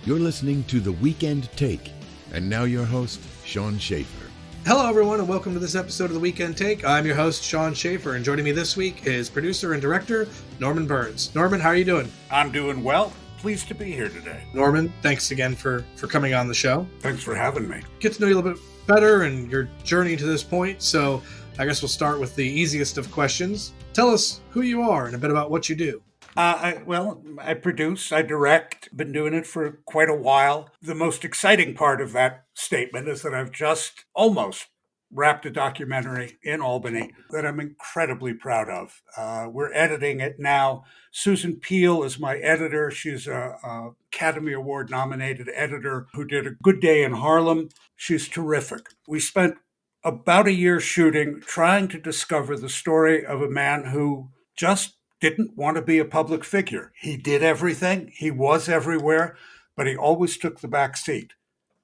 You're listening to The Weekend Take. And now your host, Sean Schaefer. Hello, everyone, and welcome to this episode of The Weekend Take. I'm your host, Sean Schaefer, and joining me this week is producer and director, Norman Berns. Norman, how are you doing? I'm doing well. Pleased to be here today. Norman, thanks again for coming on the show. Thanks for having me. Get to know you a little bit better and your journey to this point, so I guess we'll start with the easiest of questions. Tell us who you are and a bit about what you do. I produce, I direct, been doing it for quite a while. The most exciting part of that statement is that I've just almost wrapped a documentary in Albany that I'm incredibly proud of. We're editing it now. Susan Peel is my editor. She's a Academy Award nominated editor who did A Good Day in Harlem. She's terrific. We spent about a year shooting, trying to discover the story of a man who just didn't want to be a public figure. He did everything. He was everywhere, but he always took the back seat.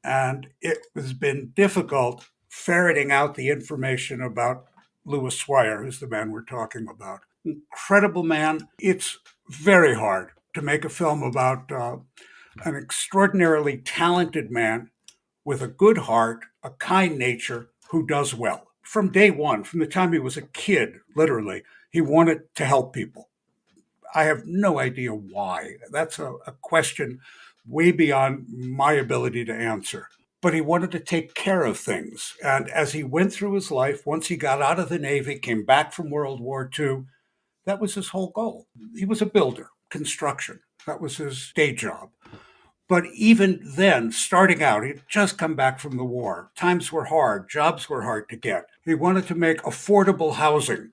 And it has been difficult ferreting out the information about Louis Swyer, who's the man we're talking about. Incredible man. It's very hard to make a film about an extraordinarily talented man with a good heart, a kind nature, who does well. From day one, from the time he was a kid, literally, he wanted to help people. I have no idea why. That's a question way beyond my ability to answer. But he wanted to take care of things. And as he went through his life, once he got out of the Navy, came back from World War II, that was his whole goal. He was a builder, construction. That was his day job. But even then, starting out, he'd just come back from the war. Times were hard. Jobs were hard to get. He wanted to make affordable housing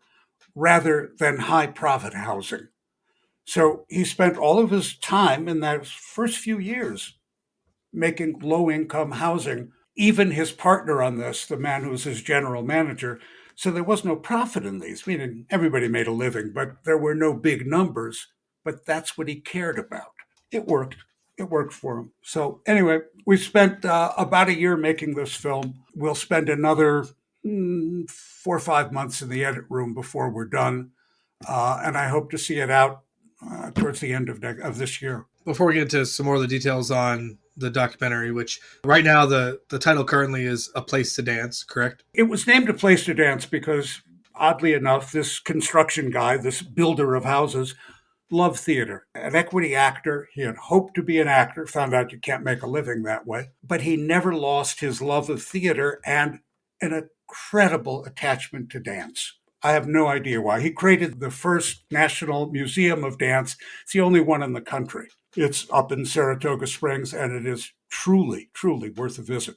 rather than high-profit housing. So he spent all of his time in those first few years making low-income housing. Even his partner on this, the man who was his general manager, so there was no profit in these, meaning everybody made a living, but there were no big numbers. But that's what he cared about. It worked. It worked for him. So anyway, we spent about a year making this film. We'll spend another 4 or 5 months in the edit room before we're done. And I hope to see it out towards the end of this year. Before we get into some more of the details on the documentary, which right now the title currently is A Place to Dance, correct? It was named A Place to Dance because, oddly enough, this construction guy, this builder of houses, loved theater. An equity actor, he had hoped to be an actor, found out you can't make a living that way, but he never lost his love of theater and an incredible attachment to dance. I have no idea why. He created the first National Museum of Dance. It's the only one in the country. It's up in Saratoga Springs, and it is truly, truly worth a visit.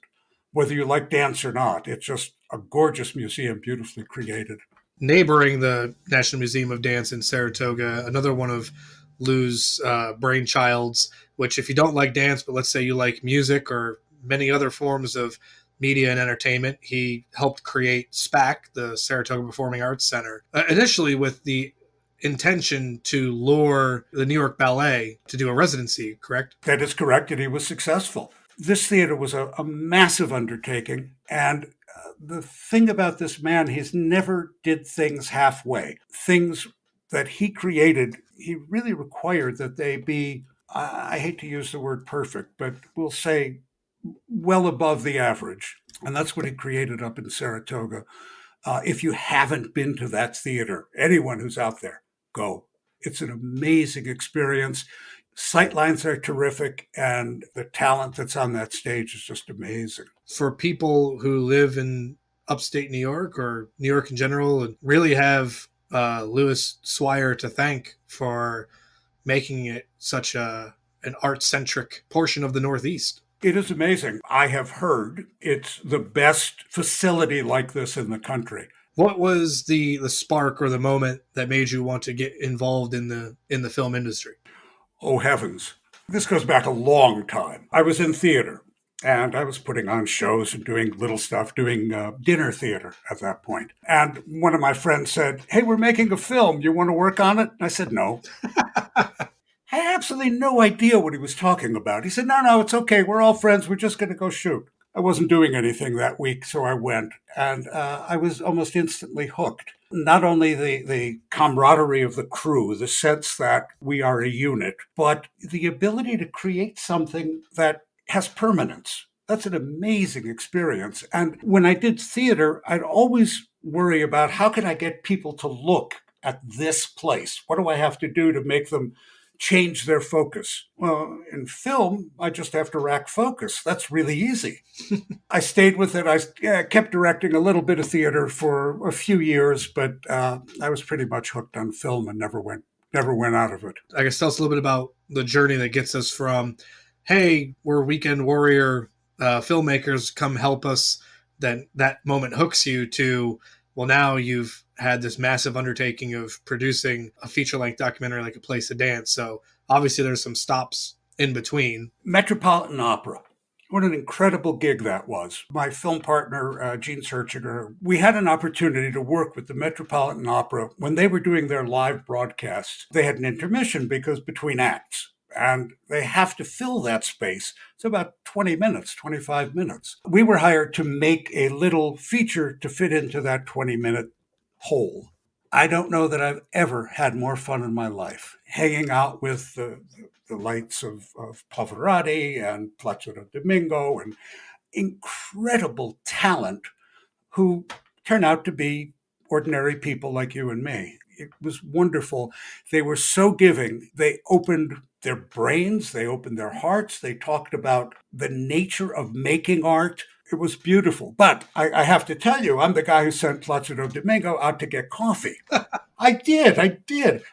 Whether you like dance or not, it's just a gorgeous museum, beautifully created. Neighboring the National Museum of Dance in Saratoga, another one of Lou's brainchilds, which if you don't like dance, but let's say you like music or many other forms of media and entertainment, he helped create SPAC, the Saratoga Performing Arts Center, initially with the intention to lure the New York Ballet to do a residency, correct? That is correct, and he was successful. This theater was a massive undertaking, and the thing about this man, he's never did things halfway. Things that he created, he really required that they be, I hate to use the word perfect, but we'll say well above the average. And that's what he created up in Saratoga. If you haven't been to that theater, anyone who's out there, go. It's an amazing experience. Sightlines are terrific, and the talent that's on that stage is just amazing. For people who live in upstate New York or New York in general, and really have Louis Swyer to thank for making it such an art-centric portion of the Northeast. It is amazing. I have heard it's the best facility like this in the country. What was the spark or the moment that made you want to get involved in the film industry? Oh, heavens. This goes back a long time. I was in theater, and I was putting on shows and doing little stuff, doing dinner theater at that point. And one of my friends said, "Hey, we're making a film. You want to work on it?" And I said, "No." I had absolutely no idea what he was talking about. He said, no, it's okay. We're all friends. We're just going to go shoot. I wasn't doing anything that week, so I went. And I was almost instantly hooked. not only the camaraderie of the crew, the sense that we are a unit, but the ability to create something that has permanence. That's an amazing experience. And when I did theater, I'd always worry about how can I get people to look at this place? What do I have to do to make them change their focus? Well, in film, I just have to rack focus. That's really easy. I stayed with it. I kept directing a little bit of theater for a few years, but I was pretty much hooked on film and never went out of it. I guess tell us a little bit about the journey that gets us from, hey, we're weekend warrior filmmakers, come help us. Then that moment hooks you to, well, now you've had this massive undertaking of producing a feature-length documentary like A Place to Dance. So obviously there's some stops in between. Metropolitan Opera. What an incredible gig that was. My film partner, Gene Searchinger, we had an opportunity to work with the Metropolitan Opera when they were doing their live broadcasts. They had an intermission because between acts, and they have to fill that space. It's about 20 minutes, 25 minutes. We were hired to make a little feature to fit into that 20-minute hole. I don't know that I've ever had more fun in my life, hanging out with the lights of Pavarotti and Placido Domingo and incredible talent who turn out to be ordinary people like you and me. It was wonderful. They were so giving. They opened their brains, they opened their hearts, they talked about the nature of making art. It was beautiful. But I have to tell you, I'm the guy who sent Placido Domingo out to get coffee. I did.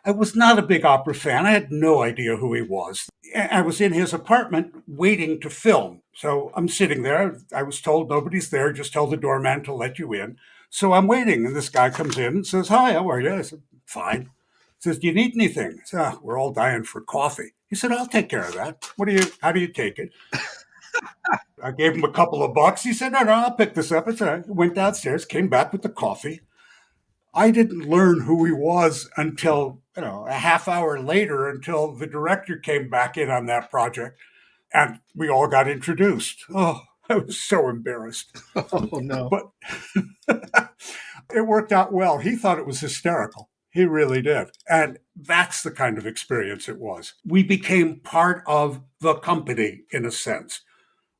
I was not a big opera fan. I had no idea who he was. I was in his apartment waiting to film. So I'm sitting there. I was told nobody's there. Just tell the doorman to let you in. So I'm waiting. And this guy comes in and says, "Hi, how are you?" I said, "Fine." He says, "Do you need anything?" I said, "We're all dying for coffee." He said, "I'll take care of that. How do you take it?" I gave him a couple of bucks. He said, "No, I'll pick this up." I went downstairs, came back with the coffee. I didn't learn who he was until, a half hour later, until the director came back in on that project and we all got introduced. Oh, I was so embarrassed. Oh, no. But it worked out well. He thought it was hysterical. He really did. And that's the kind of experience it was. We became part of the company in a sense,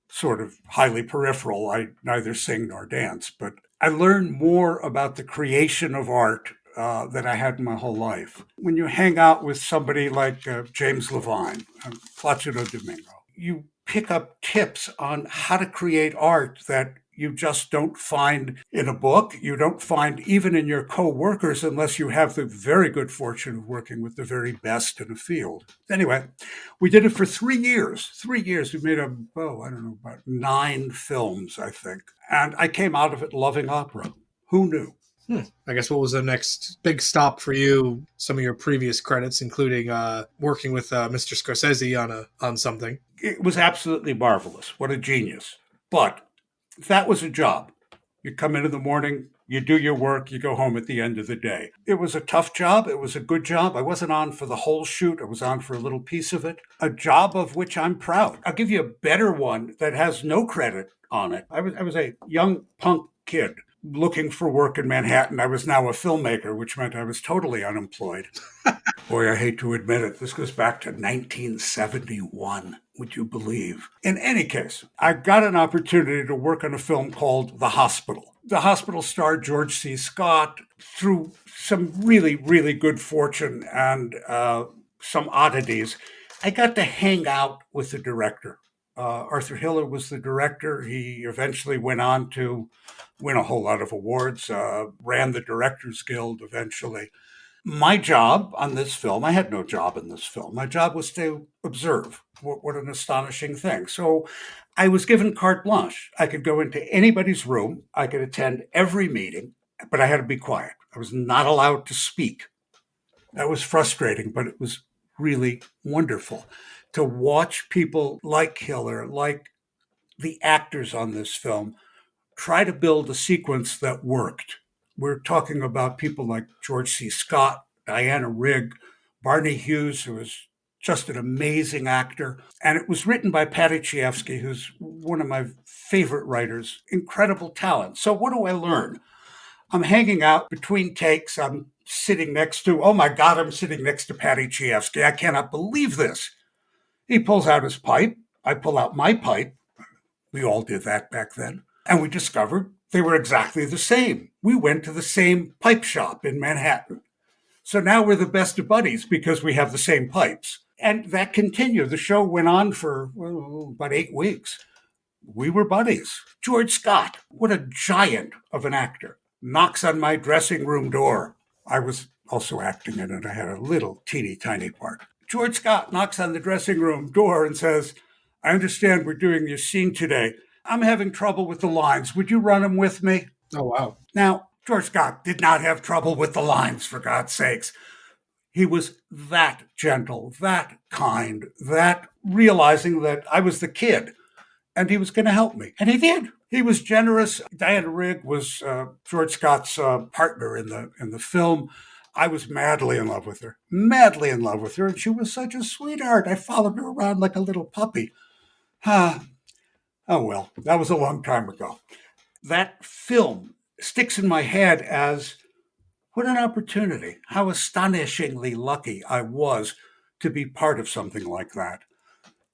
sort of highly peripheral. I neither sing nor dance, but I learned more about the creation of art than I had in my whole life. When you hang out with somebody like James Levine and Placido Domingo, you pick up tips on how to create art that you just don't find in a book. You don't find even in your co-workers unless you have the very good fortune of working with the very best in a field. Anyway, we did it for 3 years. 3 years. We made about 9 films, I think. And I came out of it loving opera. Who knew? I guess what was the next big stop for you? Some of your previous credits, including working with Mr. Scorsese on something. It was absolutely marvelous. What a genius. But that was a job. You come in the morning, you do your work, you go home at the end of the day. It was a tough job. It was a good job. I wasn't on for the whole shoot. I was on for a little piece of it. A job of which I'm proud. I'll give you a better one that has no credit on it. I was a young punk kid looking for work in Manhattan. I was now a filmmaker, which meant I was totally unemployed. Boy, I hate to admit it. This goes back to 1971. Would you believe? In any case, I got an opportunity to work on a film called The Hospital. The Hospital starred George C. Scott. Through some really, really good fortune and some oddities, I got to hang out with the director. Arthur Hiller was the director. He eventually went on to win a whole lot of awards, ran the Directors Guild eventually. My job on this film, I had no job in this film. My job was to observe. What an astonishing thing. So I was given carte blanche. I could go into anybody's room. I could attend every meeting, but I had to be quiet. I was not allowed to speak. That was frustrating, but it was really wonderful to watch people like Hiller, like the actors on this film, try to build a sequence that worked. We're talking about people like George C. Scott, Diana Rigg, Barney Hughes, who was just an amazing actor. And it was written by Patty Chayefsky, who's one of my favorite writers, incredible talent. So what do I learn? I'm hanging out between takes. I'm sitting next to, oh my God, I'm sitting next to Patty Chayefsky. I cannot believe this. He pulls out his pipe. I pull out my pipe. We all did that back then. And we discovered they were exactly the same. We went to the same pipe shop in Manhattan. So now we're the best of buddies because we have the same pipes. And that continued. The show went on for about 8 weeks. We were buddies. George Scott, what a giant of an actor, knocks on my dressing room door. I was also acting in it. I had a little teeny tiny part. George Scott knocks on the dressing room door and says, I understand we're doing your scene today. I'm having trouble with the lines. Would you run them with me? Oh, wow. Now, George Scott did not have trouble with the lines, for God's sakes. He was that gentle, that kind, that realizing that I was the kid and he was going to help me. And he did. He was generous. Diana Rigg was George Scott's partner in the film. I was madly in love with her, and she was such a sweetheart. I followed her around like a little puppy. Oh, well, that was a long time ago. That film sticks in my head as what an opportunity, how astonishingly lucky I was to be part of something like that.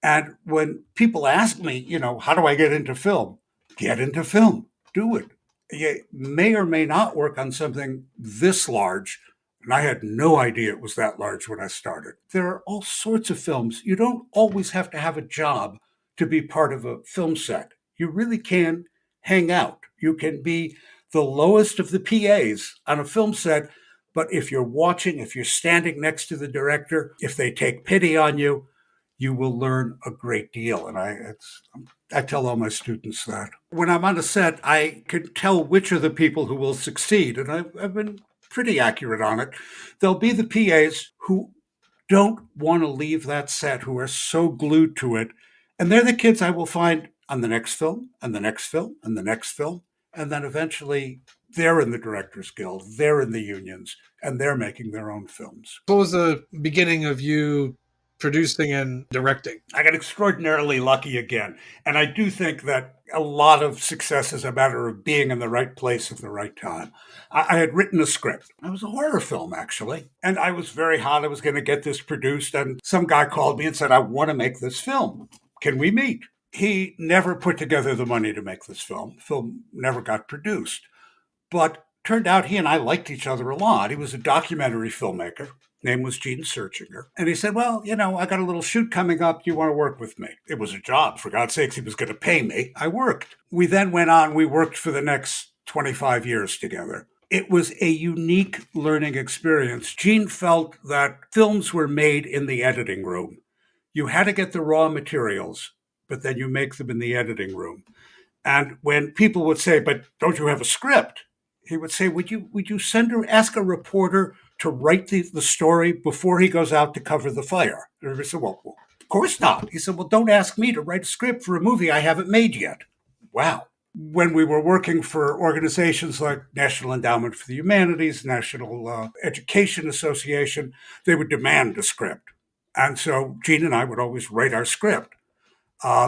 And when people ask me, how do I get into film? Get into film, do it. You may or may not work on something this large. And I had no idea it was that large when I started. There are all sorts of films. You don't always have to have a job to be part of a film set. You really can hang out. You can be the lowest of the PAs on a film set. But if you're watching, if you're standing next to the director, if they take pity on you, you will learn a great deal. And I tell all my students that. When I'm on a set, I can tell which are the people who will succeed. And I've been pretty accurate on it. There'll be the PAs who don't want to leave that set, who are so glued to it. And they're the kids I will find on the next film, and the next film, and the next film. And then eventually they're in the Directors Guild, they're in the unions, and they're making their own films. What was the beginning of you producing and directing? I got extraordinarily lucky again. And I do think that a lot of success is a matter of being in the right place at the right time. I had written a script. It was a horror film, actually. And I was very hot. I was going to get this produced. And some guy called me and said, I want to make this film. Can we meet? He never put together the money to make this film. The film never got produced. But turned out he and I liked each other a lot. He was a documentary filmmaker. Name was Gene Searchinger. And he said, well, I got a little shoot coming up. Do you want to work with me? It was a job. For God's sakes, he was going to pay me. I worked. We then went on. We worked for the next 25 years together. It was a unique learning experience. Gene felt that films were made in the editing room. You had to get the raw materials, but then you make them in the editing room. And when people would say, but don't you have a script? He would say, would you ask a reporter to write the story before he goes out to cover the fire? And everybody said, well, of course not. He said, well, don't ask me to write a script for a movie I haven't made yet. Wow. When we were working for organizations like National Endowment for the Humanities, National Education Association, they would demand a script. And so Gene and I would always write our script.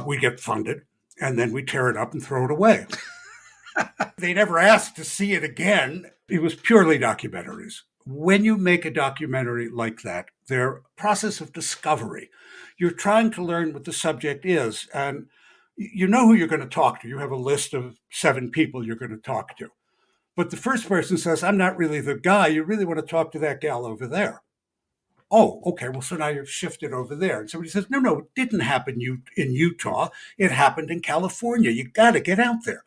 We'd get funded, and then we'd tear it up and throw it away. They never asked to see it again. It was purely documentaries. When you make a documentary like that, they're a process of discovery. You're trying to learn what the subject is, and you know who you're going to talk to. You have a list of 7 people you're going to talk to. But the first person says, I'm not really the guy. You really want to talk to that gal over there. Oh, okay, well, so now you've shifted over there. And somebody says, no, it didn't happen in Utah. It happened in California. You got to get out there.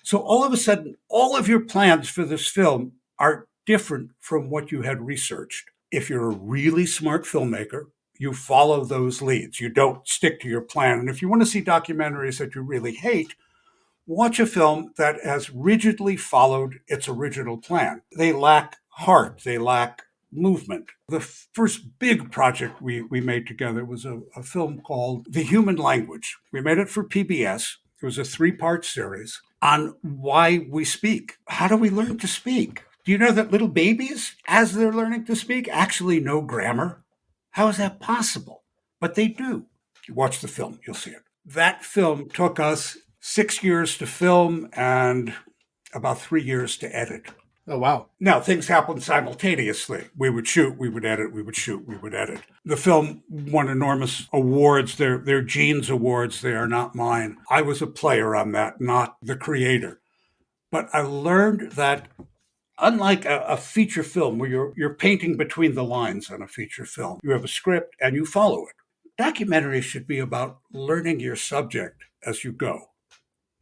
So all of a sudden, all of your plans for this film are different from what you had researched. If you're a really smart filmmaker, you follow those leads. You don't stick to your plan. And if you want to see documentaries that you really hate, watch a film that has rigidly followed its original plan. They lack heart. They lack movement. The first big project we made together was a film called The Human Language. We made it for PBS. It was a 3-part series on why we speak. How do we learn to speak? Do you know that little babies, as they're learning to speak, actually know grammar? How is that possible? But they do. You watch the film, you'll see it. That film took us 6 years to film and about 3 years to edit. Oh, wow. Now, things happened simultaneously. We would shoot, we would edit, we would shoot, we would edit. The film won enormous awards. They're Gene's awards. They are not mine. I was a player on that, not the creator. But I learned that unlike a feature film where you're painting between the lines on a feature film, you have a script and you follow it. Documentaries should be about learning your subject as you go.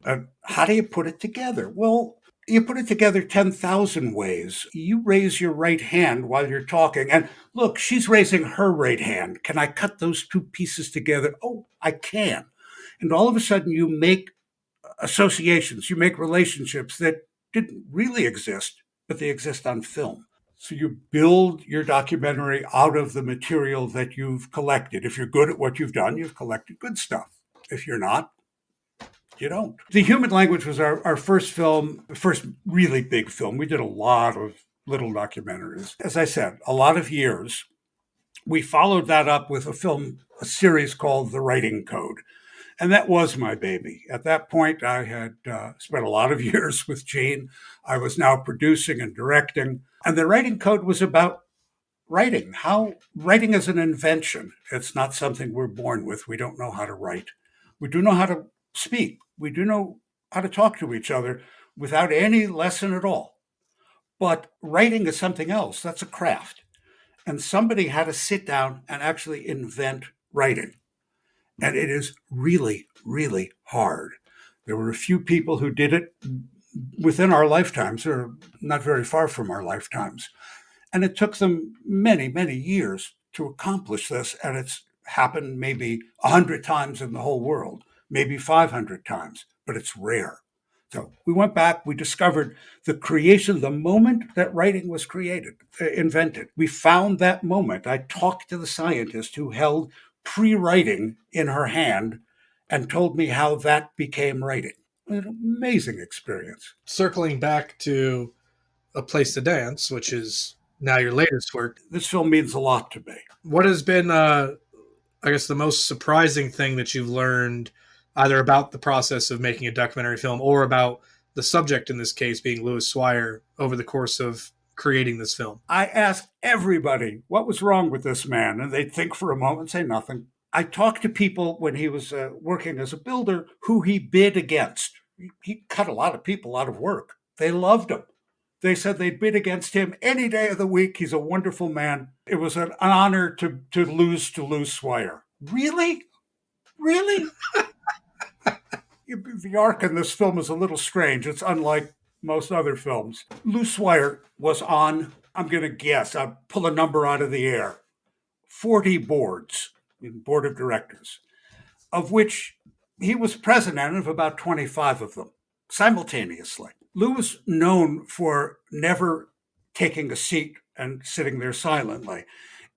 And how do you put it together? Well, you put it together 10,000 ways. You raise your right hand while you're talking. And look, she's raising her right hand. Can I cut those two pieces together? Oh, I can. And all of a sudden, you make associations, you make relationships that didn't really exist, but they exist on film. So you build your documentary out of the material that you've collected. If you're good at what you've done, you've collected good stuff. If you're not, you don't. The Human Language was our first film, first really big film. We did a lot of little documentaries. As I said, a lot of years. We followed that up with a series called The Writing Code. And that was my baby. At that point, I had spent a lot of years with Gene. I was now producing and directing. And The Writing Code was about writing. How writing is an invention. It's not something we're born with. We don't know how to write. We do know how to speak. We do know how to talk to each other without any lesson at all. But writing is something else. That's a craft. And somebody had to sit down and actually invent writing. And it is really, really hard. There were a few people who did it within our lifetimes, or not very far from our lifetimes. And it took them many, many years to accomplish this. And it's happened maybe 100 times in the whole world, maybe 500 times, but it's rare. So we went back, we discovered the creation, the moment that writing was invented. We found that moment. I talked to the scientist who held pre-writing in her hand and told me how that became writing. An amazing experience. Circling back to A Place to Dance, which is now your latest work. This film means a lot to me. What has been, I guess, the most surprising thing that you've learned either about the process of making a documentary film or about the subject, in this case being Louis Swyer, over the course of creating this film? I asked everybody what was wrong with this man, and they'd think for a moment and say nothing. I talked to people when he was working as a builder who he bid against. He cut a lot of people out of work. They loved him. They said they'd bid against him any day of the week. He's a wonderful man. It was an honor to lose to Louis Swyer. Really? Really? The arc in this film is a little strange. It's unlike most other films. Louis Swyer was on, I'm going to guess, I'll pull a number out of the air, 40 boards, board of directors, of which he was president of about 25 of them simultaneously. Lou was known for never taking a seat and sitting there silently.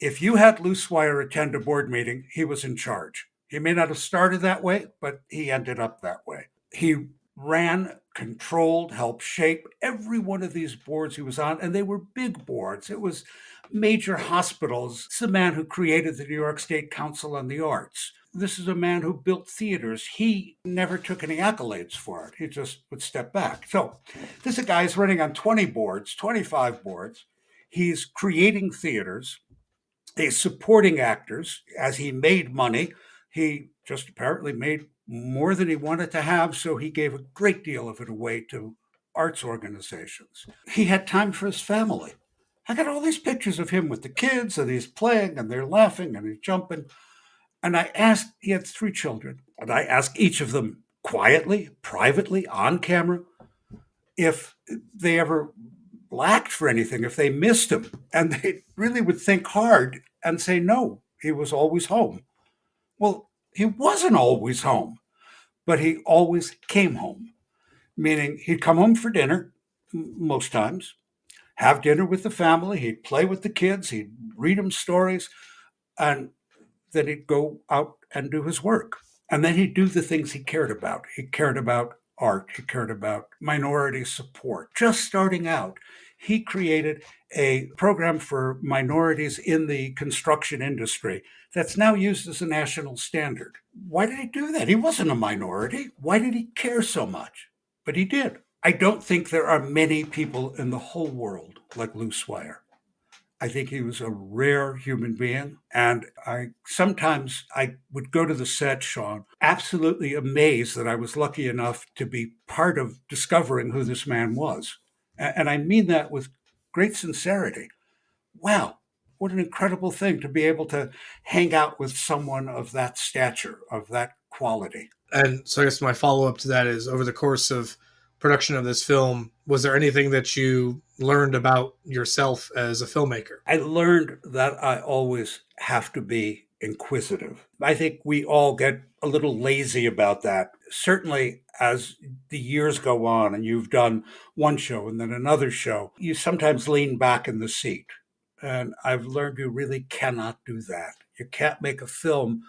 If you had Lou Swyer attend a board meeting, he was in charge. He may not have started that way, but he ended up that way. He ran, controlled, helped shape every one of these boards he was on, and they were big boards. It was major hospitals. This is a man who created the New York State Council on the Arts. This is a man who built theaters. He never took any accolades for it. He just would step back. So this is a guy who's running on 20 boards, 25 boards. He's creating theaters. He's supporting actors. As he made money, he just apparently made more than he wanted to have, so he gave a great deal of it away to arts organizations. He had time for his family. I got all these pictures of him with the kids, and he's playing, and they're laughing, and he's jumping. And I asked, he had 3 children, and I asked each of them quietly, privately, on camera, if they ever lacked for anything, if they missed him. And they really would think hard and say, no, he was always home. Well, he wasn't always home, but he always came home, meaning he'd come home for dinner most times, have dinner with the family, he'd play with the kids, he'd read them stories, and then he'd go out and do his work. And then he'd do the things he cared about. He cared about art. He cared about minority support. Just starting out, he created a program for minorities in the construction industry that's now used as a national standard. Why did he do that? He wasn't a minority. Why did he care so much? But he did. I don't think there are many people in the whole world like Lou Swyer. I think he was a rare human being. And sometimes I would go to the set, Sean, absolutely amazed that I was lucky enough to be part of discovering who this man was. And I mean that with great sincerity. Wow, what an incredible thing to be able to hang out with someone of that stature, of that quality. And so I guess my follow-up to that is, over the course of production of this film, was there anything that you learned about yourself as a filmmaker? I learned that I always have to be inquisitive. I think we all get a little lazy about that. Certainly, as the years go on and you've done one show and then another show, you sometimes lean back in the seat. And I've learned you really cannot do that. You can't make a film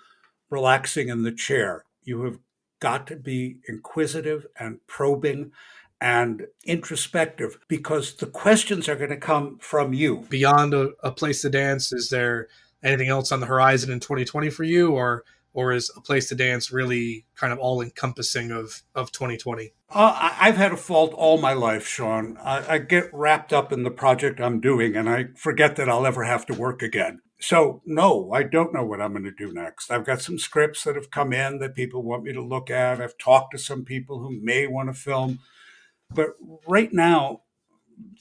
relaxing in the chair. You have got to be inquisitive and probing and introspective, because the questions are going to come from you. Beyond a place to dance, is there anything else on the horizon in 2020 for you, or is A Place to Dance really kind of all encompassing of 2020? I've had a fault all my life, Sean. I get wrapped up in the project I'm doing and I forget that I'll ever have to work again. So no, I don't know what I'm going to do next. I've got some scripts that have come in that people want me to look at. I've talked to some people who may want to film. But right now,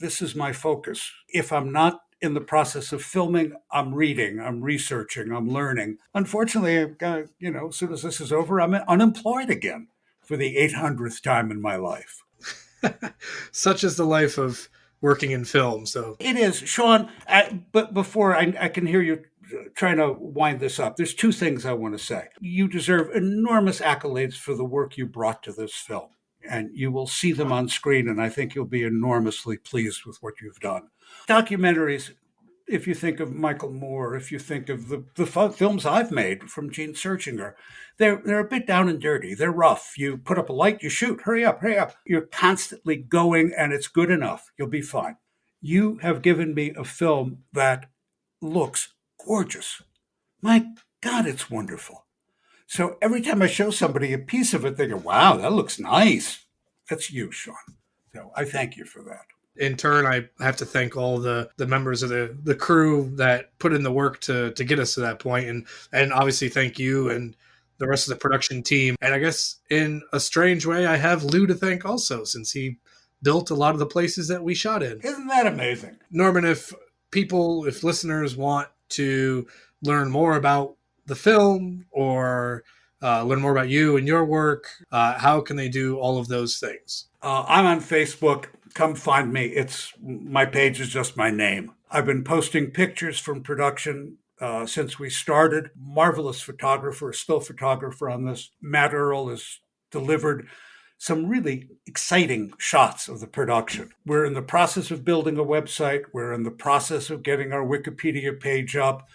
this is my focus. If I'm not in the process of filming, I'm reading, I'm researching, I'm learning. Unfortunately, I've got, as soon as this is over, I'm unemployed again for the 800th time in my life. Such is the life of working in film. So it is, Sean. But before I can hear you trying to wind this up, there's two things I want to say. You deserve enormous accolades for the work you brought to this film. And you will see them on screen, and I think you'll be enormously pleased with what you've done. Documentaries, if you think of Michael Moore, if you think of the films I've made from Gene Searchinger, they're a bit down and dirty. They're rough. You put up a light, you shoot. Hurry up, hurry up. You're constantly going, and it's good enough. You'll be fine. You have given me a film that looks gorgeous. My God, it's wonderful. So every time I show somebody a piece of it, they go, wow, that looks nice. That's you, Sean. So I thank you for that. In turn, I have to thank all the members of the crew that put in the work to get us to that point. And obviously thank you and the rest of the production team. And I guess in a strange way, I have Lou to thank also, since he built a lot of the places that we shot in. Isn't that amazing? Norman, if listeners want to learn more about the film or learn more about you and your work, how can they do all of those things? I'm on Facebook. Come find me. My page is just my name. I've been posting pictures from production since we started. Marvelous photographer, still photographer on this. Matt Earl has delivered some really exciting shots of the production. We're in the process of building a website. We're in the process of getting our Wikipedia page up.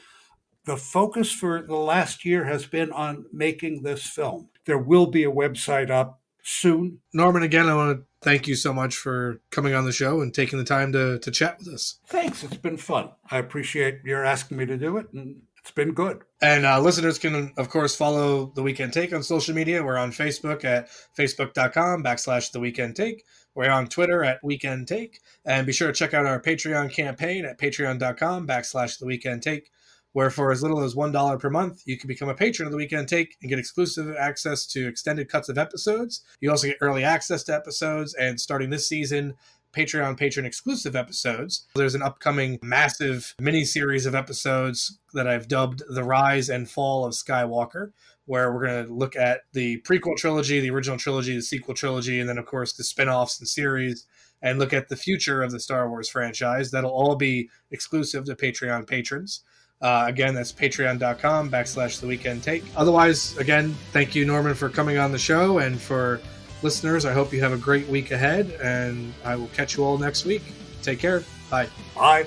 The focus for the last year has been on making this film. There will be a website up soon. Norman, again, I want to thank you so much for coming on the show and taking the time to chat with us. Thanks. It's been fun. I appreciate your asking me to do it, and it's been good. And listeners can, of course, follow The Weekend Take on social media. We're on Facebook at facebook.com/The Weekend Take. We're on Twitter at Weekend Take. And be sure to check out our Patreon campaign at patreon.com/The Weekend Take, where for as little as $1 per month, you can become a patron of The Weekend Take and get exclusive access to extended cuts of episodes. You also get early access to episodes, and starting this season, Patreon patron exclusive episodes. There's an upcoming massive mini-series of episodes that I've dubbed The Rise and Fall of Skywalker, where we're going to look at the prequel trilogy, the original trilogy, the sequel trilogy, and then, of course, the spin-offs and series, and look at the future of the Star Wars franchise. That'll all be exclusive to Patreon patrons. Again, that's patreon.com/The Weekend Take. Otherwise, again, thank you, Norman, for coming on the show. And for listeners, I hope you have a great week ahead, and I will catch you all next week. Take care. Bye. Bye.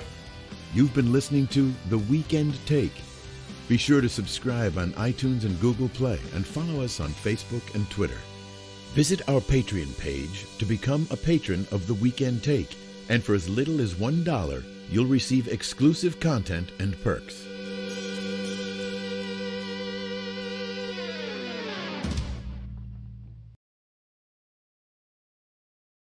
You've been listening to The Weekend Take. Be sure to subscribe on iTunes and Google Play, and follow us on Facebook and Twitter. Visit our Patreon page to become a patron of The Weekend Take, and for as little as $1, you'll receive exclusive content and perks.